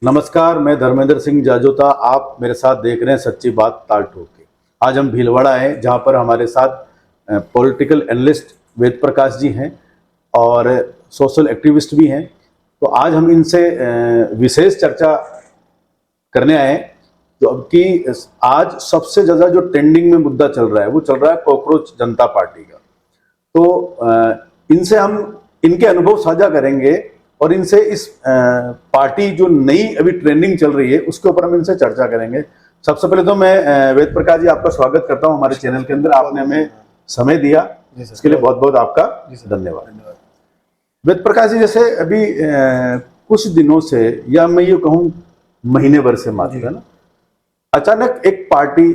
नमस्कार, मैं धर्मेंद्र सिंह जाजोता। आप मेरे साथ देख रहे हैं सच्ची बात ताल ठोक के। आज हम भीलवाड़ा हैं, जहां पर हमारे साथ पॉलिटिकल एनालिस्ट वेद प्रकाश जी हैं और सोशल एक्टिविस्ट भी हैं। तो आज हम इनसे विशेष चर्चा करने आए हैं। तो अब की आज सबसे ज़्यादा जो ट्रेंडिंग में मुद्दा चल रहा है वो चल रहा है कॉकरोच जनता पार्टी का। तो इनसे हम इनके अनुभव साझा करेंगे और इनसे इस पार्टी जो नई अभी ट्रेंडिंग चल रही है उसके ऊपर हम इनसे चर्चा करेंगे। सबसे पहले तो मैं वेद प्रकाश जी आपका स्वागत करता हूं हमारे चैनल के अंदर। आपने हमें समय दिया, इसके लिए बहुत बहुत आपका धन्यवाद। वेद प्रकाश जी, जैसे अभी कुछ दिनों से, या मैं ये कहूँ महीने भर से मात्र है ना, अचानक एक पार्टी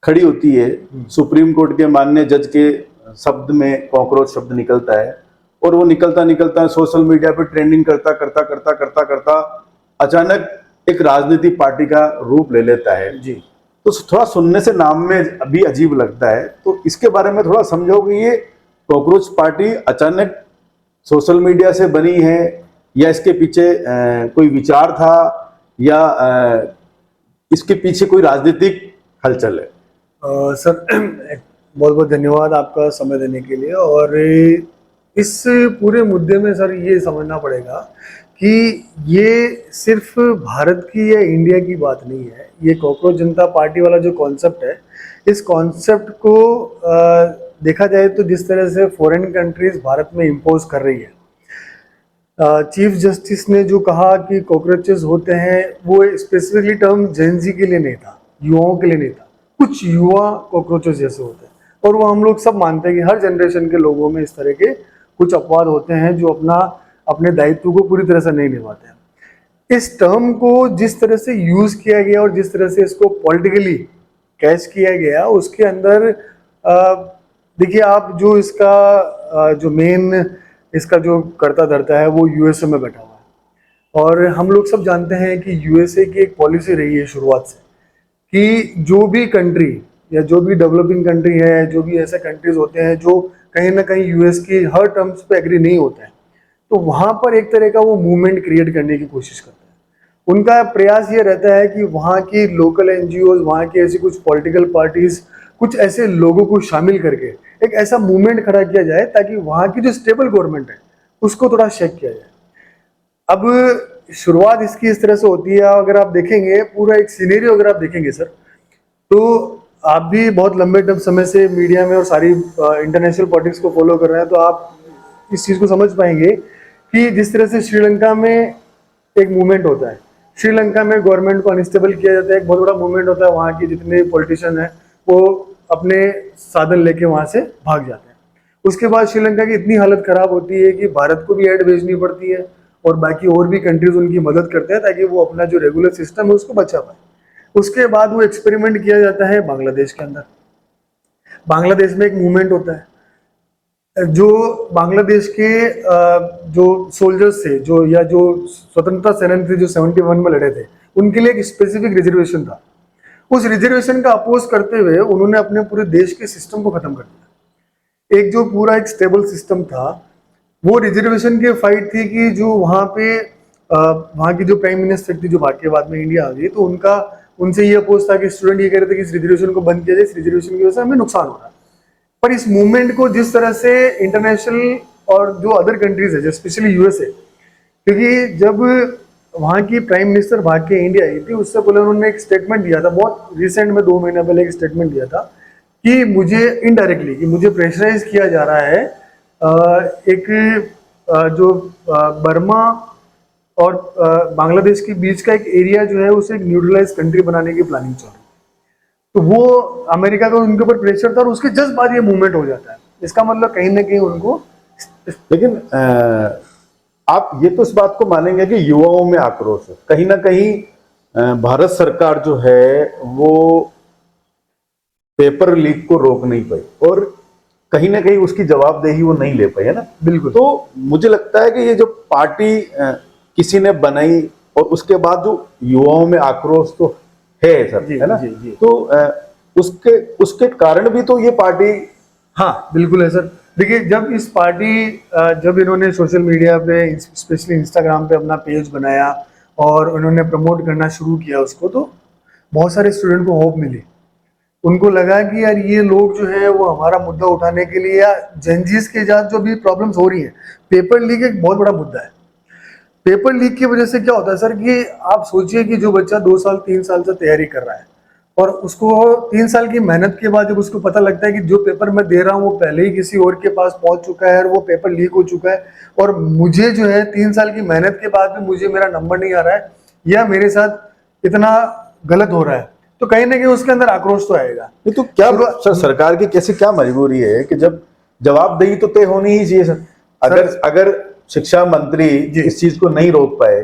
खड़ी होती है। सुप्रीम कोर्ट के माननीय जज के शब्द में कॉकरोच शब्द निकलता है और वो निकलता निकलता सोशल मीडिया पे ट्रेंडिंग करता करता करता करता करता अचानक एक राजनीतिक पार्टी का रूप ले लेता है जी। तो थोड़ा सुनने से नाम में अभी अजीब लगता है, तो इसके बारे में थोड़ा समझो कि ये कॉकरोच पार्टी अचानक सोशल मीडिया से बनी है या इसके पीछे कोई विचार था या इसके पीछे कोई राजनीतिक हलचल है? सर बहुत बहुत धन्यवाद आपका समय देने के लिए। और इस पूरे मुद्दे में सर ये समझना पड़ेगा कि ये सिर्फ भारत की या इंडिया की बात नहीं है। ये कॉकरोच जनता पार्टी वाला जो कॉन्सेप्ट है, इस कॉन्सेप्ट को देखा जाए तो जिस तरह से फॉरेन कंट्रीज भारत में इम्पोज कर रही है, चीफ जस्टिस ने जो कहा कि कॉकरोचेस होते हैं, वो स्पेसिफिकली टर्म जेनजी के लिए नहीं था, युवाओं के लिए नहीं था। कुछ युवा कॉकरोचेस जैसे होते हैं, और वो हम लोग सब मानते हैं कि हर जनरेशन के लोगों में इस तरह के कुछ अपवाद होते हैं जो अपने दायित्व को पूरी तरह से नहीं निभाते हैं। इस टर्म को जिस तरह से यूज किया गया और जिस तरह से इसको पॉलिटिकली कैच किया गया, उसके अंदर देखिए आप, जो इसका जो मेन इसका जो करता धरता है वो यूएसए में बैठा हुआ है। और हम लोग सब जानते हैं कि यूएसए की एक पॉलिसी रही है शुरुआत से कि जो भी कंट्री या जो भी डेवलपिंग कंट्री है, जो भी ऐसे कंट्रीज होते हैं जो कहीं ना कहीं यूएस की हर टर्म्स पे एग्री नहीं होते हैं, तो वहाँ पर एक तरह का वो मूवमेंट क्रिएट करने की कोशिश करते हैं। उनका प्रयास ये रहता है कि वहाँ की लोकल एनजीओज, वहाँ की ऐसी कुछ पॉलिटिकल पार्टीज, कुछ ऐसे लोगों को शामिल करके एक ऐसा मूवमेंट खड़ा किया जाए ताकि वहाँ की जो स्टेबल गवर्नमेंट है उसको थोड़ा शेक किया जाए। अब शुरुआत इसकी इस तरह से होती है। अगर आप देखेंगे पूरा एक सिनेरियो, अगर आप देखेंगे सर, तो आप भी बहुत लंबे समय से मीडिया में और सारी इंटरनेशनल पॉलिटिक्स को फॉलो कर रहे हैं, तो आप इस चीज़ को समझ पाएंगे कि जिस तरह से श्रीलंका में एक मूवमेंट होता है, श्रीलंका में गवर्नमेंट को अनस्टेबल किया जाता है, एक बहुत बड़ा मूवमेंट होता है, वहाँ के जितने पॉलिटिशियन हैं वो अपने साधन लेके वहाँ से भाग जाते हैं। उसके बाद श्रीलंका की इतनी हालत खराब होती है कि भारत को भी एड भेजनी पड़ती है और बाकी और भी कंट्रीज उनकी मदद करते हैं ताकि वो अपना जो रेगुलर सिस्टम है उसको बचा पाए। उसके बाद वो एक्सपेरिमेंट किया जाता है बांग्लादेश के अंदर। बांग्लादेश में एक मूवमेंट होता है, जो बांग्लादेश के जो सोल्जर्स थे, जो स्वतंत्रता सेनानी थे, जो 71 में लड़े थे, उनके लिए एक स्पेसिफिक रिजर्वेशन था। उस रिजर्वेशन का अपोज करते हुए उन्होंने अपने पूरे देश के सिस्टम को खत्म कर दिया। एक जो पूरा एक स्टेबल सिस्टम था, वो रिजर्वेशन की फाइट थी कि जो वहाँ पे वहाँ की जो प्राइम मिनिस्टर थी, जो भाग के बाद में इंडिया आ गई, तो उनसे ये अपोज था कि स्टूडेंट ये कह रहे थे कि इस रिजर्वेशन को बंद किया जाए, इस रिजर्वेशन की वजह से हमें नुकसान हो रहा है। पर इस मूवमेंट को जिस तरह से इंटरनेशनल और जो अदर कंट्रीज है, स्पेशली यूएसए, क्योंकि जब वहाँ की प्राइम मिनिस्टर भाग के इंडिया आई थी, उससे पहले उन्होंने एक स्टेटमेंट दिया था, बहुत रिसेंट में 2 महीने पहले एक स्टेटमेंट दिया था कि मुझे इनडायरेक्टली, कि मुझे प्रेशराइज किया जा रहा है एक जो बर्मा और बांग्लादेश के बीच का एक एरिया जो है उसे एक न्यूट्रलाइज कंट्री बनाने की प्लानिंग चल रही है। तो वो अमेरिका का उनके ऊपर प्रेशर था और उसके जस्ट बाद ये मूवमेंट हो जाता है। इसका मतलब कहीं ना कहीं उनको, लेकिन आप ये तो इस बात को मानेंगे कि युवाओं में आक्रोश है। कहीं ना कहीं भारत सरकार जो है वो पेपर लीक को रोक नहीं पाई और कहीं ना कहीं उसकी जवाबदेही वो नहीं ले पाई, है ना? बिल्कुल। तो मुझे लगता है कि ये जो पार्टी किसी ने बनाई और उसके बाद जो युवाओं में आक्रोश तो है सर, है ना? जी। तो उसके कारण भी तो ये पार्टी, हाँ बिल्कुल है सर। देखिए, जब इन्होंने सोशल मीडिया पे, स्पेशली इंस्टाग्राम पे अपना पेज बनाया और उन्होंने प्रमोट करना शुरू किया उसको, तो बहुत सारे स्टूडेंट को होप मिली। उनको लगा कि यार ये लोग जो है वो हमारा मुद्दा उठाने के लिए, या जेनजीज के साथ जो भी प्रॉब्लम्स हो रही है, पेपर लीक एक बहुत बड़ा मुद्दा है। पेपर लीक की वजह से क्या होता है सर कि आप सोचिए कि जो बच्चा 2 साल 3 साल से तैयारी कर रहा है और उसको 3 साल की मेहनत के बाद जब उसको पता लगता है कि जो पेपर मैं दे रहा हूँ वो पहले ही किसी और के पास पहुंच चुका है और वो पेपर लीक हो चुका है, और मुझे जो है 3 साल की मेहनत के बाद भी मुझे मेरा नंबर नहीं आ रहा है या मेरे साथ इतना गलत हो रहा है, तो कहीं ना कहीं उसके अंदर आक्रोश तो आएगा। ये तो क्या सर, सरकार की कैसे क्या मजबूरी है कि जब जवाबदेही तो तय होनी ही चाहिए सर। अगर शिक्षा मंत्री इस चीज को नहीं रोक पाए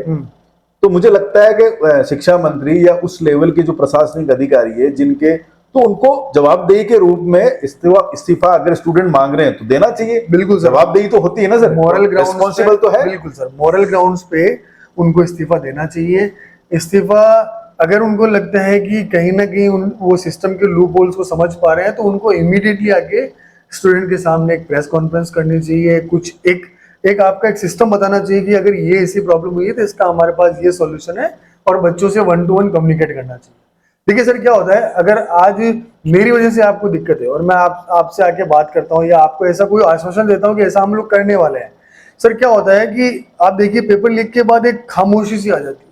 तो मुझे लगता है कि शिक्षा मंत्री या उस लेवल के जो प्रशासनिक अधिकारी है जिनके, तो उनको जवाबदेही के रूप में इस्तीफा अगर स्टूडेंट मांग रहे हैं तो देना चाहिए। बिल्कुल, जवाबदेही तो होती है ना सर, मॉरल ग्राउंड रिस्पॉन्सिबल तो है। बिल्कुल सर, मॉरल ग्राउंड्स पे उनको इस्तीफा देना चाहिए। इस्तीफा अगर उनको लगता है कि कहीं ना कहीं वो सिस्टम के लूप होल्स को समझ पा रहे हैं तो उनको इमीडिएटली आके स्टूडेंट के सामने एक प्रेस कॉन्फ्रेंस करनी चाहिए, कुछ एक आपका एक सिस्टम बताना चाहिए कि अगर ये ऐसी प्रॉब्लम हुई है तो इसका हमारे पास ये सॉल्यूशन है, और बच्चों से 1-to-1 कम्युनिकेट करना चाहिए। देखिए सर क्या होता है, अगर आज मेरी वजह से आपको दिक्कत है और मैं आपसे आके बात करता हूँ या आपको ऐसा कोई आश्वासन देता हूँ कि ऐसा हम लोग करने वाले हैं, सर क्या होता है कि आप देखिए पेपर लीक के बाद एक खामोशी सी आ जाती है,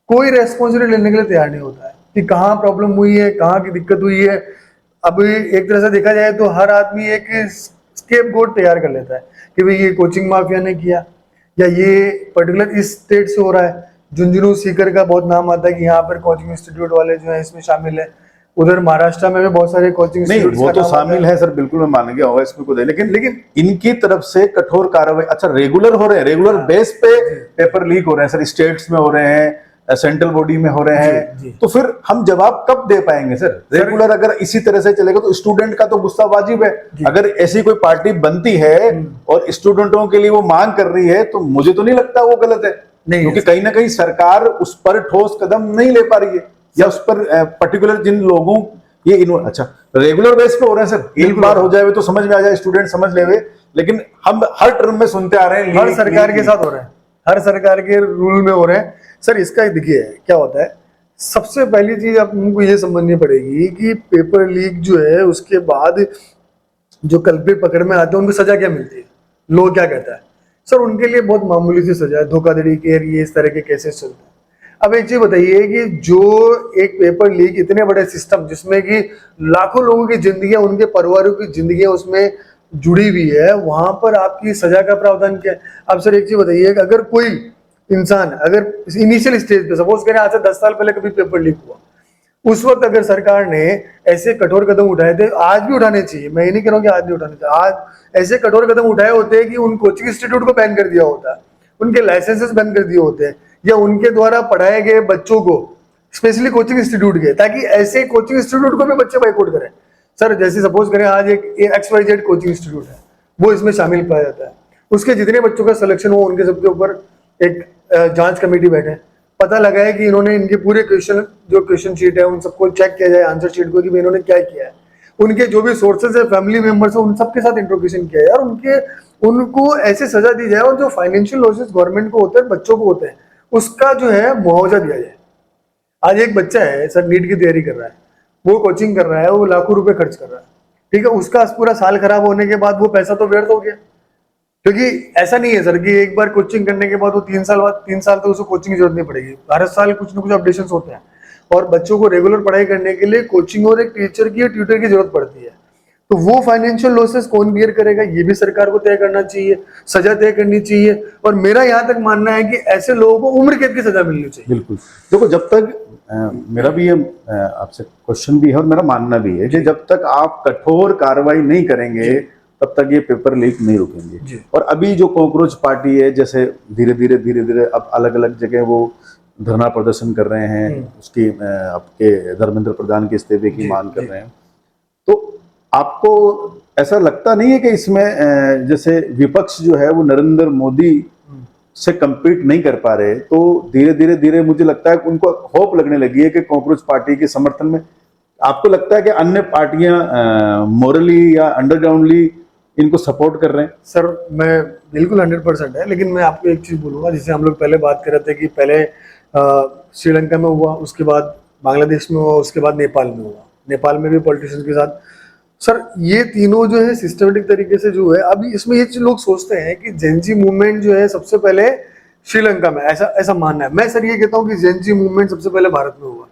कोई रेस्पॉन्सिबिलिटी लेने के लिए तैयार नहीं होता है कि कहाँ प्रॉब्लम हुई है, कहाँ की दिक्कत हुई है। अब एक तरह से देखा जाए तो हर आदमी एक स्केपगोट तैयार कर लेता है कि भाई ये कोचिंग माफिया ने किया या ये पर्टिकुलर इस स्टेट से हो रहा है। झुंझुनू सीकर का बहुत नाम आता है कि यहाँ पर कोचिंग इंस्टीट्यूट वाले जो है इसमें शामिल है। उधर महाराष्ट्र में भी बहुत सारे कोचिंग नहीं, वो तो शामिल है सर, बिल्कुल मैं मान गया होगा इसमें को दे, लेकिन इनकी तरफ से कठोर कार्रवाई, अच्छा रेगुलर हो रहे हैं, रेगुलर बेस पे पेपर लीक हो रहे हैं सर, स्टेट्स में हो रहे हैं, सेंट्रल बॉडी में हो रहे हैं, तो फिर हम जवाब कब दे पाएंगे सर? रेगुलर अगर इसी तरह से चलेगा तो स्टूडेंट का तो गुस्सा वाजिब है। अगर ऐसी कोई पार्टी बनती है और स्टूडेंटों के लिए वो मांग कर रही है तो मुझे तो नहीं लगता वो गलत है, क्योंकि कहीं ना कहीं सरकार उस पर ठोस कदम नहीं ले पा रही है, या उस पर पर्टिकुलर जिन लोगों ये अच्छा रेगुलर बेस पे हो रहे हैं सर, एक बार हो जाए तो समझ में आ जाए, स्टूडेंट समझ ले, लेकिन हम हर टर्म में सुनते आ रहे हैं, हर सरकार के साथ हो रहे हैं, हर सरकार के रूल में हो रहे हैं सर। इसका देखिए क्या होता है, सबसे पहली चीज आपको ये समझनी पड़ेगी कि पेपर लीक जो है उसके बाद जो कल्प्रिट पकड़ में आते हैं उनको सजा क्या मिलती है, लो क्या कहता है सर? उनके लिए बहुत मामूली सी सजा है, धोखाधड़ी के ये इस तरह के केसेस चलते हैं। अब एक चीज बताइए कि जो एक पेपर लीक इतने बड़े सिस्टम जिसमें कि लाखों लोगों की जिंदगियां, उनके परिवारों की जिंदगियां उसमें जुड़ी हुई है, वहां पर आपकी सजा का प्रावधान क्या है? अब सर एक चीज बताइए, अगर कोई इंसान अगर इनिशियल स्टेज पे, सपोज करें आज से 10 साल पहले कभी पेपर लीक हुआ, उस वक्त अगर सरकार ने ऐसे कठोर कदम उठाए थे, आज भी उठाने चाहिए, मैं ये नहीं कह रहा हूँ कि आज नहीं उठाने चाहिए, आज ऐसे कठोर कदम उठाए होते हैं कि उन कोचिंग इंस्टीट्यूट को बैन कर दिया होता, उनके लाइसेंसेस बैन कर दिए होते हैं, या उनके द्वारा पढ़ाए गए बच्चों को, स्पेशली कोचिंग इंस्टीट्यूट के, ताकि ऐसे कोचिंग इंस्टीट्यूट को भी बच्चे बाइकआउट करें। सर जैसे सपोज करें आज एक XYZ कोचिंग इंस्टीट्यूट है, वो इसमें शामिल पाया जाता है, उसके जितने बच्चों का सिलेक्शन हो उनके सबके ऊपर एक जांच कमेटी बैठे, पता लगा है कि इन्होंने इनके पूरे क्वेश्चन शीट है उन सबको चेक किया जाए, आंसर शीट को, कि इन्होंने क्या किया है, उनके जो भी सोर्सेज है, फैमिली मेंबर्स है, उन सबके साथ इंट्रोगेशन किया है, और उनको ऐसे सजा दी जाए, और जो फाइनेंशियल लॉसेस गवर्नमेंट को होते हैं, बच्चों को होते हैं, उसका जो है मुआवजा दिया जाए। आज एक बच्चा है सर, नीट की तैयारी कर रहा है, वो कोचिंग कर रहा है, वो लाखों रुपए खर्च कर रहा है, ठीक है, उसका पूरा साल खराब होने के बाद वो पैसा तो व्यर्थ हो गया, क्योंकि ऐसा नहीं है सर कि एक बार कोचिंग करने के बाद वो 3 साल तक उसको कोचिंग की जरूरत नहीं पड़ेगी, हर साल कुछ ना कुछ अपडेशंस होते हैं, और बच्चों को रेगुलर पढ़ाई करने के लिए कोचिंग और एक टीचर की, ट्यूटर की जरूरत पड़ती है। तो वो फाइनेंशियल लॉसेस कौन बियर करेगा, ये भी सरकार को तय करना चाहिए, सजा तय करनी चाहिए, और मेरा यहाँ तक मानना है कि ऐसे लोगों को उम्र कैद की सजा मिलनी चाहिए। बिल्कुल, देखो जब तक मेरा भी ये आपसे क्वेश्चन भी है और मेरा मानना भी है कि जब तक आप कठोर कार्रवाई नहीं करेंगे तब तक ये पेपर लीक नहीं रुकेंगे। और अभी जो कॉकरोच पार्टी है, जैसे धीरे धीरे अब अलग अलग जगह वो धरना प्रदर्शन कर रहे हैं, उसकी आपके धर्मेंद्र प्रधान के इस्तीफे की मांग कर रहे हैं, तो आपको ऐसा लगता नहीं है कि इसमें जैसे विपक्ष जो है वो नरेंद्र मोदी से compete नहीं कर पा रहे, तो धीरे धीरे मुझे लगता है कि उनको होप लगने लगी है कि कॉकरोच पार्टी के समर्थन में, आपको लगता है कि अन्य पार्टियां मोरली या अंडरग्राउंडली इनको सपोर्ट कर रहे हैं? सर मैं बिल्कुल 100% है, लेकिन मैं आपको एक चीज बोलूंगा, जिसे हम लोग पहले बात कर रहे थे कि पहले श्रीलंका में हुआ, उसके बाद बांग्लादेश में हुआ, उसके बाद नेपाल में हुआ। नेपाल में भी पॉलिटिशियंस के साथ सर ये तीनों जो है सिस्टमेटिक तरीके से जो है, अभी इसमें ये लोग सोचते हैं कि जेनजी मूवमेंट जो है सबसे पहले श्रीलंका में, ऐसा ऐसा मानना है। मैं सर ये कहता हूँ कि जेनजी मूवमेंट सबसे पहले भारत में हुआ।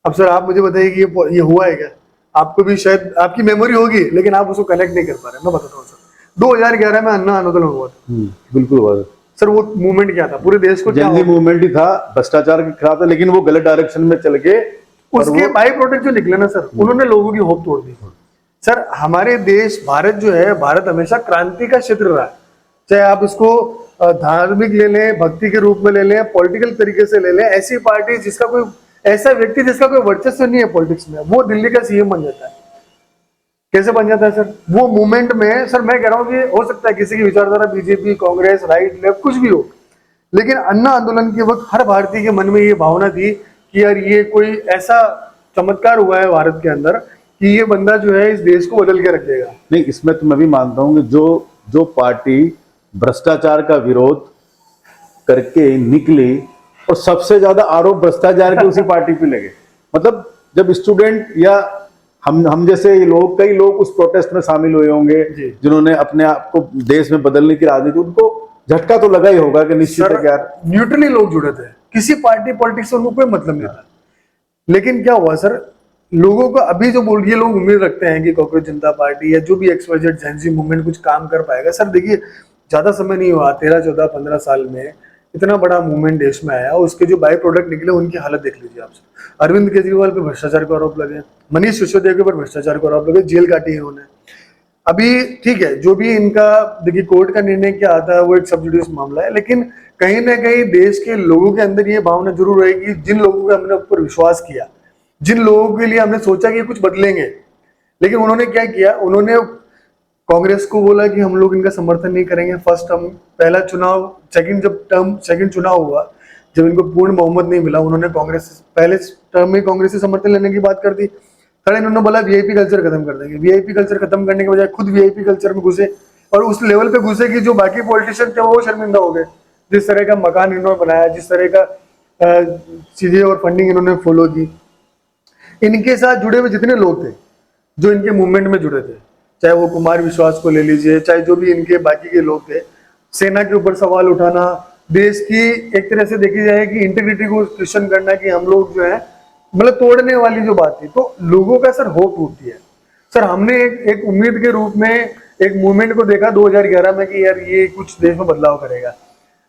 अब सर आप मुझे बताइए कि ये हुआ है क्या? आपको भी शायद आपकी मेमोरी होगी, लेकिन आप उसको कनेक्ट नहीं कर पा रहे। मैं बताता हूँ सर, 2011 में अन्ना आंदोलन हुआ था। बिल्कुल हुआ था। सर वो मूवमेंट क्या था? पूरे देश को जेनजी मूवमेंट ही था, भ्रष्टाचार के खिलाफ था, लेकिन वो गलत डायरेक्शन में चल के उसके बाई प्रोडक्ट जो निकले ना सर, उन्होंने लोगों की होप तोड़ दी। सर हमारे देश भारत जो है, भारत हमेशा क्रांति का क्षेत्र रहा है। चाहे आप इसको धार्मिक ले लें, भक्ति के रूप में ले लें, पॉलिटिकल तरीके से ले लें, ऐसी पार्टी जिसका कोई ऐसा व्यक्ति जिसका कोई वर्चस्व नहीं है पॉलिटिक्स में, वो दिल्ली का सीएम बन जाता है। कैसे बन जाता है सर? वो मूवमेंट में सर मैं कह रहा हूँ कि हो सकता है किसी की विचारधारा बीजेपी, कांग्रेस, राइट, लेफ्ट कुछ भी हो, लेकिन अन्ना आंदोलन के वक्त हर भारतीय के मन में ये भावना थी कि यार ये कोई ऐसा चमत्कार हुआ है भारत के अंदर कि ये बंदा जो है इस देश को बदल के रख देगा। नहीं, इसमें तो मैं भी मानता हूँ कि जो पार्टी भ्रष्टाचार का विरोध करके निकली और सबसे ज्यादा आरोप भ्रष्टाचार के उसी पार्टी पे लगे। मतलब जब स्टूडेंट या हम जैसे लोग, कई लोग उस प्रोटेस्ट में शामिल हुए होंगे जिन्होंने अपने आप को देश में बदलने की राजनीति, उनको झटका तो लगा ही होगा कि निश्चित है यार। न्यूट्रली लोग जुड़े थे, किसी पार्टी पॉलिटिक्स से उनको कोई मतलब नहीं था। लेकिन क्या हुआ सर, लोगों को अभी जो बोल ये लोग उम्मीद रखते हैं कि कॉकरोच जनता पार्टी या जो भी एक्सवाइजेड जेनजी मूवमेंट कुछ काम कर पाएगा। सर देखिए ज्यादा समय नहीं हुआ, 13, 14, 15 साल में इतना बड़ा मूवमेंट देश में आया, उसके जो बाई प्रोडक्ट निकले उनकी हालत देख लीजिए आप। अरविंद केजरीवाल पे भ्रष्टाचार का आरोप लगे, मनीष सिसोदिया के ऊपर भ्रष्टाचार का आरोप लगे, जेल काटी है उन्होंने। अभी ठीक है, जो भी इनका देखिए कोर्ट का निर्णय क्या आता है वो एक सब जुडिशियल मामला है, लेकिन कहीं ना कहीं देश के लोगों के अंदर ये भावना जरूर रहेगी, जिन लोगों को हमने ऊपर विश्वास किया, जिन लोगों के लिए हमने सोचा कि कुछ बदलेंगे, लेकिन उन्होंने क्या किया, उन्होंने कांग्रेस को बोला कि हम लोग इनका समर्थन नहीं करेंगे। फर्स्ट टर्म पहला चुनाव, सेकंड चुनाव हुआ, जब इनको पूर्ण बहुमत नहीं मिला, उन्होंने कांग्रेस पहले टर्म में कांग्रेस से समर्थन लेने की बात कर दी। थर्ड इन्होंने बोला वीआईपी कल्चर खत्म कर देंगे। वीआईपी कल्चर खत्म करने के बजाय खुद वीआईपी कल्चर में घुसे और उस लेवल पे घुसे कि जो बाकी पॉलिटिशियन थे वो शर्मिंदा हो गए। जिस तरह का मकान इन्होंने बनाया, जिस तरह का चीजें और फंडिंग इन्होंने फॉलो की, इनके साथ जुड़े हुए जितने लोग थे जो इनके मूवमेंट में जुड़े थे, चाहे वो कुमार विश्वास को ले लीजिए, चाहे जो भी इनके बाकी के लोग थे, सेना के ऊपर सवाल उठाना, देश की एक तरह से देखी जाए कि इंटीग्रिटी को क्वेश्चन करना कि हम लोग जो है मतलब तोड़ने वाली जो बात थी, तो लोगों का सर होप टूटती है। सर हमने एक उम्मीद के रूप में एक मूवमेंट को देखा 2011 में कि यार ये कुछ देश में बदलाव करेगा।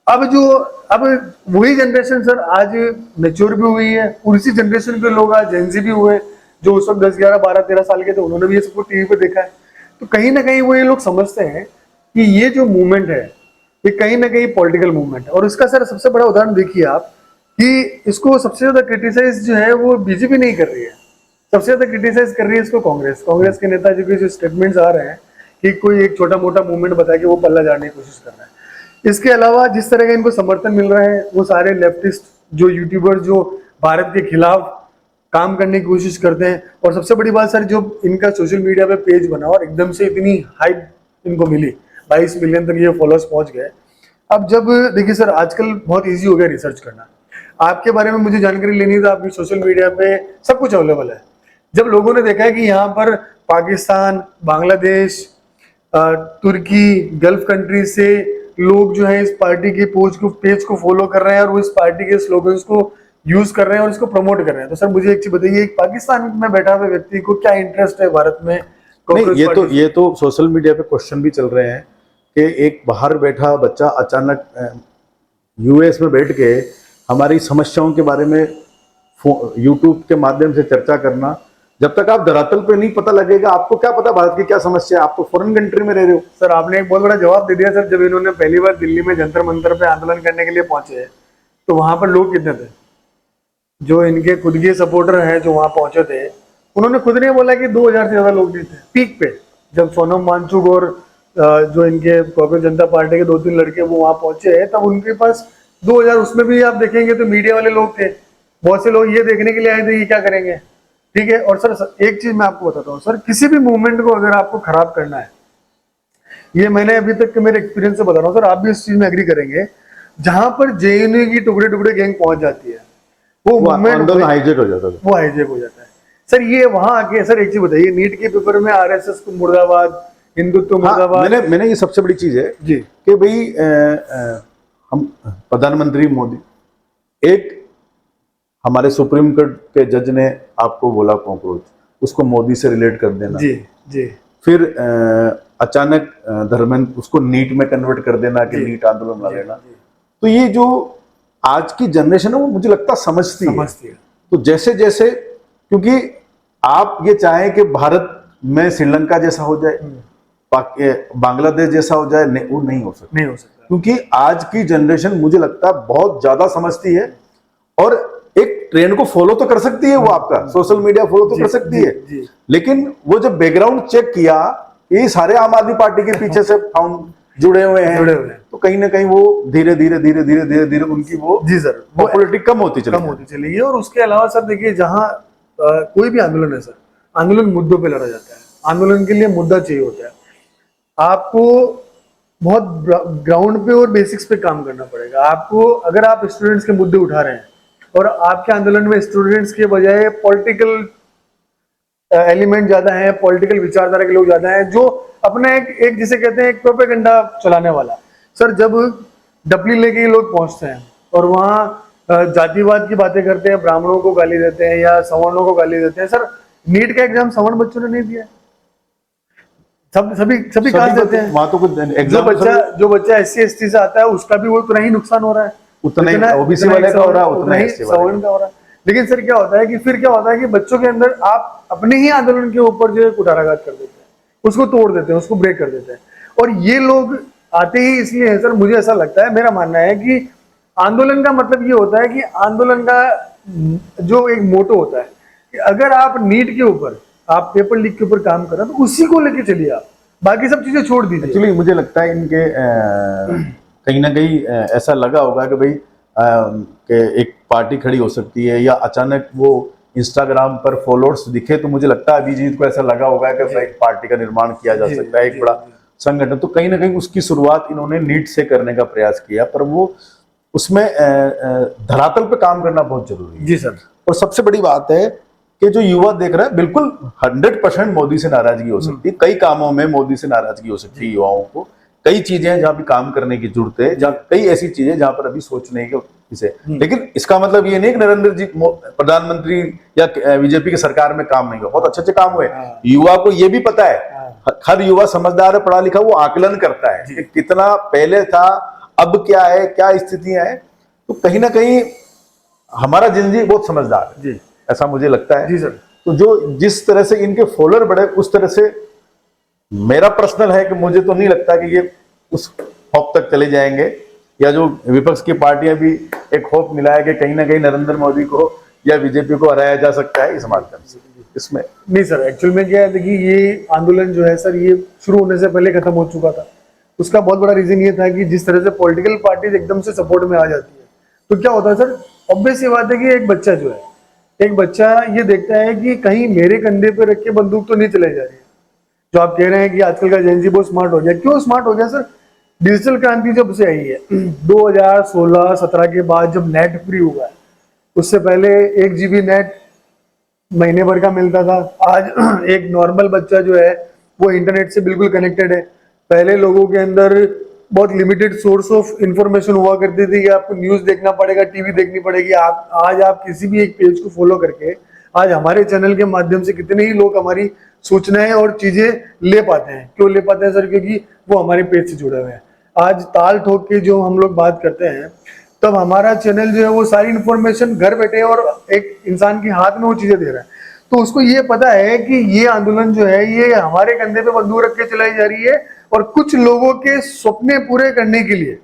अब वही जनरेशन सर आज मैच्योर भी हुई है, उसी जनरेशन के लोग आज जेनजी भी हुए, जो उस वक्त 10, 11, 12, 13 साल के थे, उन्होंने भी ये सब टीवी पे देखा है। तो कहीं ना कहीं वो ये लोग समझते हैं कि ये जो मूवमेंट है ये कहीं ना कहीं पॉलिटिकल मूवमेंट है। और इसका सर सबसे बड़ा उदाहरण देखिए आप कि इसको सबसे ज्यादा क्रिटिसाइज जो है वो बीजेपी नहीं कर रही है, सबसे ज्यादा क्रिटिसाइज कर रही है इसको कांग्रेस के नेता जो कि जो स्टेटमेंट्स आ रहे हैं कि कोई एक छोटा मोटा मूवमेंट बता के वो पल्ला झाड़ने की कोशिश कर रहा है। इसके अलावा जिस तरह का इनको समर्थन मिल रहा है, वो सारे लेफ्टिस्ट जो यूट्यूबर जो भारत के खिलाफ काम करने की कोशिश करते हैं। और सबसे बड़ी बात सर, जो इनका सोशल मीडिया पे पेज बना और एकदम से इतनी हाइप इनको मिली, 22 मिलियन तक ये फॉलोअर्स पहुंच गए। अब जब देखिए सर आजकल बहुत इजी हो गया रिसर्च करना, आपके बारे में मुझे जानकारी लेनी है तो आपकी सोशल मीडिया पे सब कुछ अवेलेबल है। जब लोगों ने देखा है कि यहाँ पर पाकिस्तान, बांग्लादेश, तुर्की, गल्फ कंट्री से लोग जो है इस पार्टी के पेज को फॉलो कर रहे हैं और इस पार्टी के स्लोगन्स को यूज कर रहे हैं और इसको प्रमोट कर रहे हैं, तो सर मुझे एक चीज बताइए, एक पाकिस्तान में बैठा हुआ व्यक्ति को क्या इंटरेस्ट है भारत में? नहीं, ये तो सोशल मीडिया पे क्वेश्चन भी चल रहे हैं कि एक बाहर बैठा बच्चा अचानक यूएस में बैठ के हमारी समस्याओं के बारे में यूट्यूब के माध्यम से चर्चा करना, जब तक आप धरातल पे नहीं पता लगेगा, आपको क्या पता भारत की क्या समस्या है? आप तो फॉरेन कंट्री में रह रहे हो। सर आपने एक बहुत बड़ा जवाब दे दिया सर। जब इन्होंने पहली बार दिल्ली में जंतर मंतर पे आंदोलन करने के लिए पहुंचे तो वहां पर लोग कितने थे? जो इनके खुद के सपोर्टर हैं जो वहां पहुंचे थे, उन्होंने खुद ने बोला कि 2000 से ज्यादा लोग नहीं थे पीक पे। जब सोनम वांगचुक और जो इनके कॉकरोच जनता पार्टी के 2-3 लड़के वो वहां पहुंचे तब उनके पास 2000, उसमें भी आप देखेंगे तो मीडिया वाले लोग थे, बहुत से लोग ये देखने के लिए आए थे ये क्या करेंगे, ठीक है। और सर एक चीज मैं आपको बताता हूँ सर, किसी भी मूवमेंट को अगर आपको खराब करना है, ये मैंने अभी तक के मेरे एक्सपीरियंस से बता रहा हूँ सर, आप भी इस चीज में एग्री करेंगे, जहां पर जेएनयू की टुकड़े टुकड़े गैंग पहुंच जाती है, वो मूवमेंट आंदोलन हाईजेक हो जाता था। वो हाईजेक हो जाता है। सर ये वहां आके, सर एक चीज बताइए, नीट के पेपर में आरएसएस को मुर्दाबाद, हिंदुत्व हाँ, मुर्दाबाद। मैंने ये सबसे बड़ी चीज है जी कि भाई हम प्रधानमंत्री मोदी, एक हमारे सुप्रीम कोर्ट के जज ने आपको बोला कॉकरोच, उसको मोदी से रिलेट कर देना। जी जी फिर अचानक धर्मेंद्र उसको नीट में कन्वर्ट कर देना कि जी, नीट आंदोलन ला जी, लेना। जी। तो ये जो आज की जनरेशन है वो मुझे लगता समझती है। समझती है। तो जैसे जैसे, क्योंकि आप ये चाहें कि भारत में श्रीलंका जैसा हो जाए, बांग्लादेश जैसा हो जाए, वो नहीं हो सकता। नहीं हो सकता। क्योंकि आज की जनरेशन मुझे लगता है बहुत ज्यादा समझती है और एक ट्रेंड को फॉलो तो कर सकती है, वो आपका सोशल मीडिया फॉलो तो जी, कर सकती जी, है, जी। लेकिन वो जब बैकग्राउंड चेक किया, ये सारे आम आदमी पार्टी के पीछे से फाउंड जुड़े हुए हैं, तो कहीं ना कहीं वो धीरे धीरे धीरे धीरे धीरे धीरे उनकी वो जी सर, पॉपुलैरिटी कम होती चली कम होती चली गई। और उसके अलावा सर देखिए, जहाँ कोई भी आंदोलन है सर, आंदोलन मुद्दों पे लड़ा जाता है, आंदोलन के लिए मुद्दा चाहिए होता है। आपको बहुत ग्राउंड पे और बेसिक्स पे काम करना पड़ेगा। आपको, अगर आप स्टूडेंट्स के मुद्दे उठा रहे हैं और आपके आंदोलन में स्टूडेंट्स के बजाय पॉलिटिकल एलिमेंट ज्यादा है, पॉलिटिकल विचारधारा के लोग ज्यादा हैं, जो अपना एक जिसे कहते हैं एक प्रोपेगेंडा चलाने वाला। सर जब डपली लेके ये लोग पहुंचते हैं और वहाँ जातिवाद की बातें करते हैं, ब्राह्मणों को गाली देते हैं या सवर्णों को गाली देते हैं। सर नीट का एग्जाम सवर्ण बच्चों ने नहीं दिया, सभी कास्ट देते हैं। वहां तो कुछ जो बच्चा SC ST से आता है उसका भी वो उतना ही नुकसान हो रहा है, उतना ही ओबीसी वाले का हो रहा है, उतना ही सवर्ण का हो रहा है। लेकिन सर क्या होता है कि फिर क्या होता है कि बच्चों के अंदर आप अपने ही आंदोलन के ऊपर जो है कुठाराघात कर देते हैं, उसको तोड़ देते हैं, उसको ब्रेक कर देते हैं। और ये लोग आते ही इसलिए है सर, मुझे ऐसा लगता है, मेरा मानना है कि आंदोलन का मतलब ये होता है कि आंदोलन का जो एक मोटो होता है कि अगर आप नीट के ऊपर, आप पेपर लीक के ऊपर काम कर रहे हैं तो उसी को लेके चलिए, आप बाकी सब चीजें छोड़ दीजिए। एक्चुअली मुझे लगता है इनके कहीं ना कहीं ऐसा लगा होगा कि भाई कि एक पार्टी खड़ी हो सकती है, या अचानक वो इंस्टाग्राम पर फॉलोअर्स दिखे, तो मुझे लगता है अभिजीत को ऐसा लगा होगा कि एक पार्टी का निर्माण किया जा सकता है, एक बड़ा संगठन। तो कहीं ना कहीं उसकी शुरुआत इन्होंने नीट से करने का प्रयास किया, पर वो उसमें धरातल पे काम करना बहुत जरूरी है। जी सर। और सबसे बड़ी बात है कि जो युवा देख रहा है, बिल्कुल 100% मोदी से नाराजगी हो सकती है, कई कामों में मोदी से नाराजगी हो सकती है युवाओं को। कई चीजें हैं जहां भी काम करने की जरूरत है, जहां कई ऐसी चीजें जहां पर अभी सोचने की इसे, लेकिन इसका मतलब ये नहीं कि नरेंद्र जी प्रधानमंत्री या बीजेपी की सरकार में काम नहीं हुआ, बहुत अच्छे अच्छे काम हुए। युवा को ये भी पता है, हर युवा समझदार है, पढ़ा लिखा, वो आकलन करता है कि कितना पहले था, अब क्या है, क्या स्थितियां हैं। तो कहीं ना कहीं हमारा जिंदगी बहुत समझदार है जी, ऐसा मुझे लगता है। जी सर। तो जो जिस तरह से इनके फॉलोअर बढ़े, उस तरह से मेरा पर्सनल है कि मुझे तो नहीं लगता कि ये उस होप तक चले जाएंगे, या जो विपक्ष की पार्टियां भी एक होप मिला है कि कहीं ना कहीं नरेंद्र मोदी को या बीजेपी को हराया जा सकता है इस माध्यम से। इसमें नहीं सर, एक्चुअल में क्या है, देखिए ये आंदोलन जो है सर, ये शुरू होने से पहले खत्म हो चुका था। उसका बहुत बड़ा रीजन ये था कि जिस तरह से पॉलिटिकल पार्टीज एकदम से सपोर्ट में आ जाती है, तो क्या होता है सर, ऑब्वियस ये बात है कि एक बच्चा जो है, एक बच्चा ये देखता है कि कहीं मेरे कंधे पे रख के बंदूक तो नहीं चलाई जा रही है। जो आप कह रहे हैं कि आजकल का जेन ज़ी बहुत स्मार्ट हो गया, क्यों स्मार्ट हो गया सर? डिजिटल क्रांति जब से आई है 2016-17 के बाद, जब नेट फ्री हुआ है, उससे पहले 1 GB नेट महीने भर का मिलता था। आज एक नॉर्मल बच्चा जो है वो इंटरनेट से बिल्कुल कनेक्टेड है। पहले लोगों के अंदर बहुत लिमिटेड सोर्स ऑफ इंफॉर्मेशन हुआ करती थी कि आपको न्यूज देखना पड़ेगा, टीवी देखनी पड़ेगी। आज आप किसी भी एक पेज को फॉलो करके, आज हमारे चैनल के माध्यम से कितने ही लोग हमारी सूचनाएं और चीजें ले पाते हैं। क्यों ले पाते हैं सर? क्योंकि वो हमारे पेज से जुड़े हुए हैं। आज ताल ठोक के जो हम लोग बात करते हैं, तब हमारा चैनल जो है वो सारी इंफॉर्मेशन घर बैठे और एक इंसान के हाथ में वो चीजें दे रहा है। तो उसको ये पता है कि ये आंदोलन जो है ये हमारे कंधे पे बंदूक रख के चलाई जा रही है, और कुछ लोगों के सपने पूरे करने के लिए,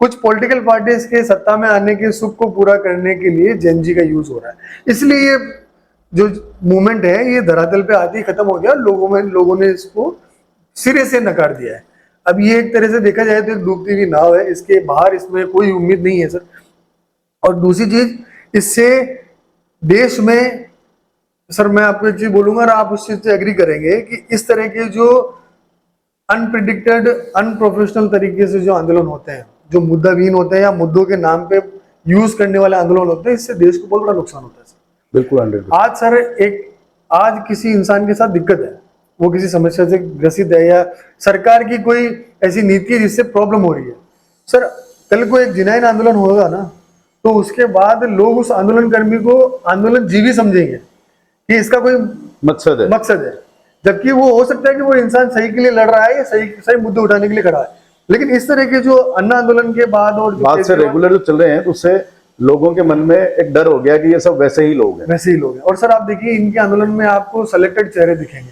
कुछ पॉलिटिकल पार्टीज के सत्ता में आने के सुख को पूरा करने के लिए जेन ज़ी का यूज हो रहा है। इसलिए ये जो मूवमेंट है ये धरातल पे आते ही खत्म हो गया। लोगों ने इसको सिरे से नकार दिया है। अब ये एक तरह से देखा जाए तो एक डूबती हुई नाव है, इसके बाहर इसमें कोई उम्मीद नहीं है सर। और दूसरी चीज, इससे देश में सर, मैं आपको एक चीज बोलूंगा और आप उस चीज से एग्री करेंगे कि इस तरह के जो अनप्रिडिक्टेड, अनप्रोफेशनल तरीके से जो आंदोलन होते हैं, जो मुद्दावीन होते हैं या मुद्दों के नाम पे यूज करने वाले आंदोलन होते हैं, इससे देश को बहुत बड़ा नुकसान होता है सर। बिल्कुल 100%। आज सर आज किसी इंसान के साथ दिक्कत है, वो किसी समस्या से ग्रसित है या सरकार की कोई ऐसी नीति है जिससे प्रॉब्लम हो रही है सर, कल को एक जिनाइन आंदोलन होगा ना, तो उसके बाद लोग उस आंदोलन कर्मी को आंदोलन जीवी समझेंगे कि इसका कोई मकसद है। जबकि वो हो सकता है कि वो इंसान सही के लिए लड़ रहा है या सही मुद्दे उठाने के लिए खड़ा है। लेकिन इस तरह के जो अन्ना आंदोलन के बाद और जो बाद से रेगुलर जो चल रहे हैं, तो उससे लोगों के मन में एक डर हो गया कि ये सब वैसे ही लोग हैं। और सर आप देखिए, इनके आंदोलन में आपको सेलेक्टेड चेहरे दिखेंगे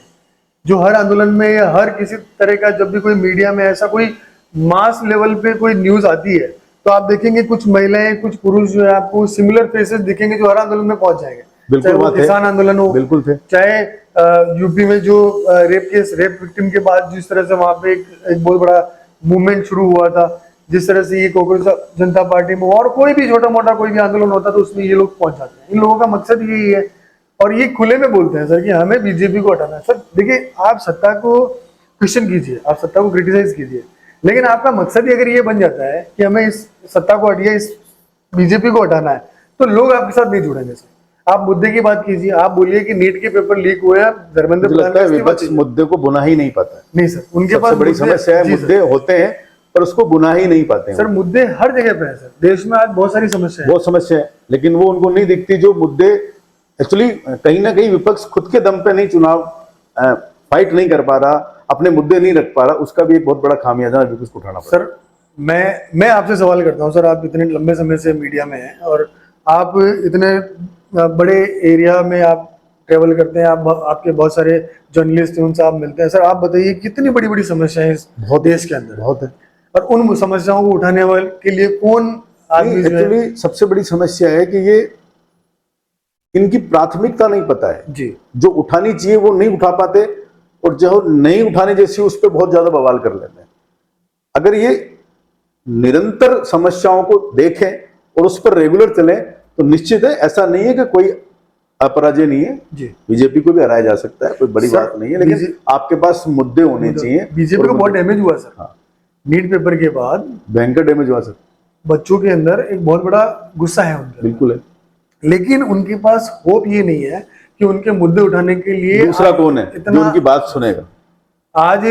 जो हर आंदोलन में या हर किसी तरह का, जब भी कोई मीडिया में ऐसा कोई मास लेवल पे कोई न्यूज आती है, तो आप देखेंगे कुछ महिलाएं, कुछ पुरुष जो है आपको सिमिलर फेसेस दिखेंगे जो हर आंदोलन में पहुंच जाएंगे। चाहे वो किसान आंदोलन हो, बिल्कुल थे, चाहे यूपी में जो रेप विक्टिम के बाद जिस तरह से वहां पे एक बहुत बड़ा मूवमेंट शुरू हुआ था, जिस तरह से ये कांग्रेस जनता पार्टी में और कोई भी छोटा मोटा कोई भी आंदोलन होता, तो उसमें ये लोग पहुंच जाते हैं। इन लोगों का मकसद यही है और ये खुले में बोलते हैं सर कि हमें बीजेपी को हटाना है। सर देखिए, आप सत्ता को क्वेश्चन कीजिए, आप सत्ता को क्रिटिसाइज कीजिए, लेकिन आपका मकसद ही अगर ये बन जाता है कि हमें इस सत्ता को हटिए, इस बीजेपी को हटाना है, तो लोग आपके साथ नहीं जुड़ेंगे सर। आप मुद्दे की बात कीजिए, आप बोलिए कि नीट के पेपर लीक हुए हैं, धर्मेंद्र लगता है विपक्ष मुद्दे को बुना ही नहीं पाता है। नहीं सर, उनके पास बड़ी समस्या है, मुद्दे होते हैं पर उसको बुना ही नहीं पाते हैं सर। मुद्दे हर जगह पे है सर, देश में आज बहुत सारी समस्या है, बहुत समस्या है, लेकिन वो उनको नहीं दिखती जो मुद्दे एक्चुअली कहीं ना कहीं विपक्ष खुद के दम पे नहीं चुनाव फाइट नहीं कर पा रहा, अपने मुद्दे नहीं रख पा रहा, उसका भी एक बहुत बड़ा खामियाजा विपक्ष को उठाना पड़ा। सर मैं आपसे सवाल करता हूं सर, आप इतने लंबे समय से मीडिया में हैं और आप इतने बड़े एरिया में आप ट्रेवल करते हैं, आपके बहुत सारे जर्नलिस्ट हैं, उनसे आप मिलते हैं। सर आप बताइए, कितनी बड़ी बड़ी समस्याएं हैं इस देश के अंदर, बहुत है, और उन समस्याओं को उठाने वाले के लिए कौन आदमी एक्चुअली सबसे बड़ी समस्या है कि ये इनकी प्राथमिकता नहीं पता है जी, जो उठानी चाहिए वो नहीं उठा पाते, और जो नहीं उठाने जैसी उस पर बहुत ज्यादा बवाल कर लेते हैं। अगर ये निरंतर समस्याओं को देखें और उस पर रेगुलर चलें तो निश्चित है, ऐसा नहीं है कि कोई अपराजय नहीं है जी, बीजेपी को भी हराया जा सकता है, कोई बड़ी बात नहीं है, लेकिन आपके पास मुद्दे होने चाहिए। बीजेपी को बहुत डैमेज हुआ सर। हाँ, नीट पेपर के बाद भयंकर डैमेज हुआ सर, बच्चों के अंदर एक बहुत बड़ा गुस्सा है उनका, बिल्कुल है, लेकिन उनके पास होप ये नहीं है कि उनके मुद्दे उठाने के लिए दूसरा कौन है जो उनकी बात सुनेगा। आज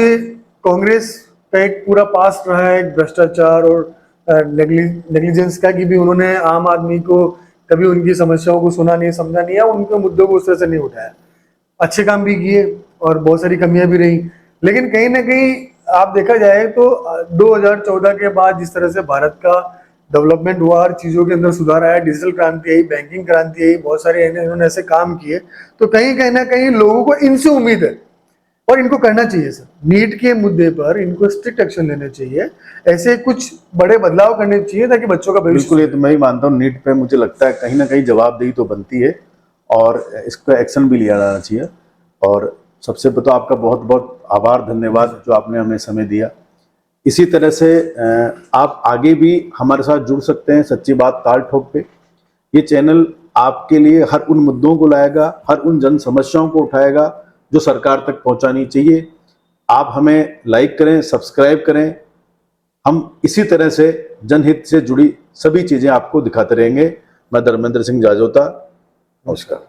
कांग्रेस का एक पूरा पास रहा है भ्रष्टाचार और नेग्लिजेंस का, कि भी उन्होंने आम आदमी को कभी उनकी समस्याओं को सुना नहीं, समझा नहीं, या उनके मुद्दों को उस तरह से नहीं उठाया। अच्छे काम भी किए और बहुत सारी कमियां भी रही, लेकिन कहीं ना कहीं आप देखा जाए तो 2014 के बाद जिस तरह से भारत का डेवलपमेंट हुआ, हर चीजों के अंदर सुधार आया, डिजिटल क्रांति आई, बैंकिंग क्रांति आई, बहुत सारे इन्होंने ऐसे काम किए, तो कहीं ना कहीं लोगों को इनसे उम्मीद है और इनको करना चाहिए सर। नीट के मुद्दे पर इनको स्ट्रिक्ट एक्शन लेने चाहिए, ऐसे कुछ बड़े बदलाव करने चाहिए ताकि बच्चों का भविष्य। बिल्कुल, ये तो मैं ही मानता हूँ, नीट पे मुझे लगता है कहीं ना कहीं जवाबदेही तो बनती है और इसका एक्शन भी लिया जाना चाहिए। और सबसे पहले तो आपका बहुत बहुत आभार, धन्यवाद जो आपने हमें समय दिया। इसी तरह से आप आगे भी हमारे साथ जुड़ सकते हैं सच्ची बात ताल ठोक पे। ये चैनल आपके लिए हर उन मुद्दों को लाएगा, हर उन जन समस्याओं को उठाएगा जो सरकार तक पहुंचानी चाहिए। आप हमें लाइक करें, सब्सक्राइब करें, हम इसी तरह से जनहित से जुड़ी सभी चीजें आपको दिखाते रहेंगे। मैं धर्मेंद्र सिंह जाजोता, नमस्कार।